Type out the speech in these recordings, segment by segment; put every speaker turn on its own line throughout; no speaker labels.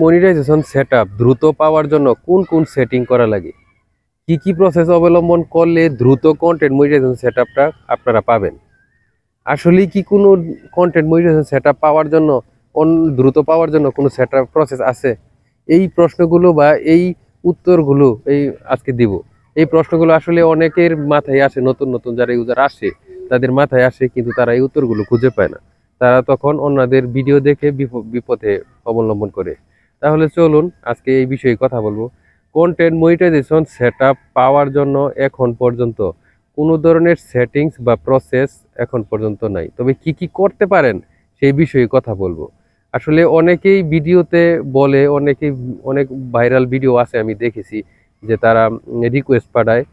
Monetization setup দ্রুত পাওয়ার জন্য কোন কোন সেটিং করা লাগে, কি কি প্রসেস অবলম্বন করলে দ্রুত কন্টেন্ট মনিটাইজেশন সেটআপটা আপনারা পাবেন। আসলে কি কোনো কন্টেন্ট মনিটাইজেশন সেটআপ পাওয়ার জন্য দ্রুত পাওয়ার জন্য কোনো সেটআপ প্রসেস আছে? এই প্রশ্নগুলো বা এই উত্তরগুলো আজকে দিব। এই প্রশ্নগুলো আসলে অনেকের মাথায় আসে, নতুন নতুন যারা ইউজার আসে তাদের মাথায় আসে, কিন্তু তারা এই উত্তরগুলো খুঁজে পায় না। তারা তখন অন্যদের ভিডিও দেখে বিপথে অবলম্বন করে। তাহলে চলুন আজকে এই বিষয়ে কথা বলবো। কন্টেন্ট মনিটাইজেশন সেটআপ পাওয়ার জন্য এখন পর্যন্ত কোনো ধরনের সেটিংস বা প্রসেস এখন পর্যন্ত নাই, তবে কি কি করতে পারেন সেই বিষয়ে কথা বলবো। আসলে অনেকেই ভিডিওতে বলে, অনেক ভাইরাল ভিডিও আছে আমি দেখেছি, যে তারা রিকোয়েস্ট পাঠায়,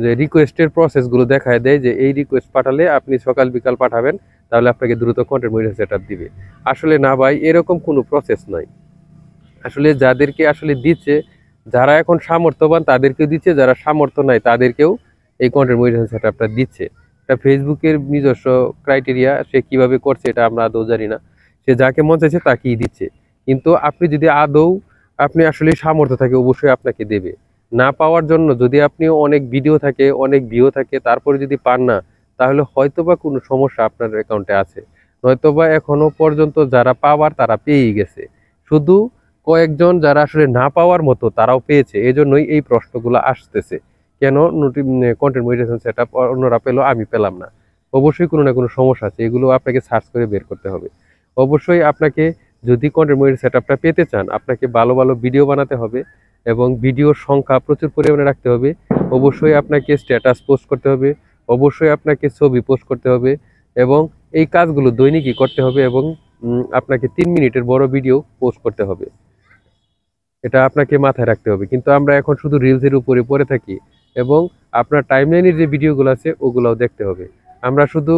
যে রিকোয়েস্টের প্রসেসগুলো দেখায় দেয় যে এই রিকোয়েস্ট পাঠালে আপনি সকাল বিকাল পাঠাবেন, তাহলে আপনাকে দ্রুত কন্টেন্ট মনিটাইজেশন সেটআপ দিবে। আসলে না ভাই, এরকম কোনো প্রসেস নয়। আসলে যাদেরকে আসলে দিচ্ছে, যারা এখন সামর্থ্যবান তাদেরকেও দিচ্ছে, যারা সামর্থ্য নাই তাদেরকেও এই কন্টেন্ট মনিটাইজেশন সেটআপটা দিচ্ছে। এটা ফেসবুকের নিজস্ব ক্রাইটেরিয়া, সে কিভাবে করছে এটা আমরা আদৌ জানি না। সে যাকে মন চাইছে তাকেই দিচ্ছে। কিন্তু আপনি যদি আদৌ আপনি আসলে সামর্থ্য থাকে, অবশ্যই আপনাকে দেবে। না পাওয়ার জন্য যদি আপনি অনেক ভিডিও থাকে, অনেক ভিউ থাকে, তারপরে যদি পান না, তাহলে হয়তোবা কোনো সমস্যা আপনার অ্যাকাউন্টে আছে, নয়তোবা এখনো পর্যন্ত যারা পাওয়ার তারা পেয়েই গেছে। শুধু কয়েকজন যারা আসলে না পাওয়ার মতো তারাও পেয়েছে, এজন্যই এই প্রশ্নগুলো আসতেছে, কেন কন্টেন্ট মনিটাইজেশন সেটআপ অন্যরা পেলো আমি পেলাম না। অবশ্যই কোনো না কোনো সমস্যা আছে, এগুলো আপনাকে সার্চ করে বের করতে হবে। অবশ্যই আপনাকে যদি কন্টেন্ট মনিটাইজেশন সেটআপটা পেতে চান, আপনাকে ভালো ভালো ভিডিও বানাতে হবে এবং ভিডিওর সংখ্যা প্রচুর পরিমাণে রাখতে হবে। অবশ্যই আপনাকে স্ট্যাটাস পোস্ট করতে হবে, অবশ্যই আপনাকে ছবি পোস্ট করতে হবে, এবং এই কাজগুলো দৈনিকই করতে হবে, এবং আপনাকে 3 মিনিটের বড় ভিডিও পোস্ট করতে হবে। এটা আপনাকে মাথায় রাখতে হবে। কিন্তু আমরা এখন শুধু রিলসের উপরে পড়ে থাকি, এবং আপনার টাইমলাইনের যে ভিডিওগুলো আছে ওগুলোও দেখতে হবে। আমরা শুধু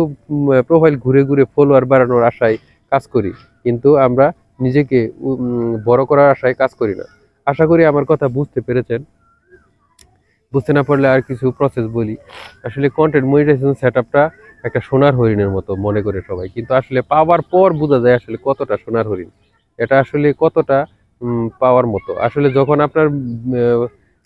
প্রোফাইল ঘুরে ঘুরে ফলোয়ার বাড়ানোর আশায় কাজ করি, কিন্তু আমরা নিজেকে বড় করার আশায় কাজ করি না। আশা করি আমার কথা বুঝতে পেরেছেন। বুঝতে না পারলে আর কিছু প্রসেস বলি। আসলে কন্টেন্ট মনিটাইজেশন সেটআপটা একটা সোনার হরিণের মতো মনে করে সবাই, কিন্তু আসলে পাওয়ার পর বোঝা যায় আসলে কতটা সোনার হরিণ, এটা আসলে কতটা পাওয়ার মতো। আসলে যখন আপনার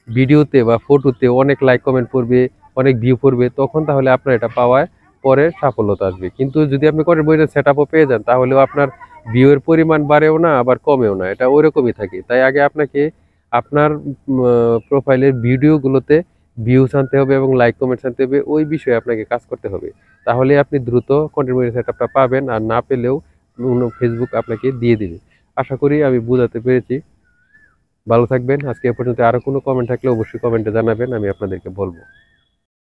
ভিডিওতে বা ফটোতে অনেক লাইক কমেন্ট পড়বে, অনেক ভিউ পড়বে, তখন তাহলে আপনার এটা পাওয়ায় পরে সাফল্যতা আসবে। কিন্তু যদি আপনি কন্টেন্ট মনিটাইজেশন সেটআপও পেয়ে যান, তাহলেও আপনার ভিউয়ের পরিমাণ বাড়েও না, আবার কমেও না, এটা ওইরকমই থাকে। তাই আগে আপনাকে আপনার প্রোফাইলের ভিডিওগুলোতে ভিউজ আনতে হবে এবং লাইক কমেন্টস আনতে হবে, ওই বিষয়ে আপনাকে কাজ করতে হবে। তাহলে আপনি দ্রুত কন্টেন্ট মনিটাইজেশন সেটআপটা পাবেন, আর না পেলেও ফেসবুক আপনাকে দিয়ে দিবে। আশা করি আমি বোঝাতে পেরেছি। ভালো থাকবেন। আজকে এ পর্যন্ত আরো কোনো কমেন্ট থাকলে অবশ্যই কমেন্টে জানাবেন, আমি আপনাদেরকে বলবো।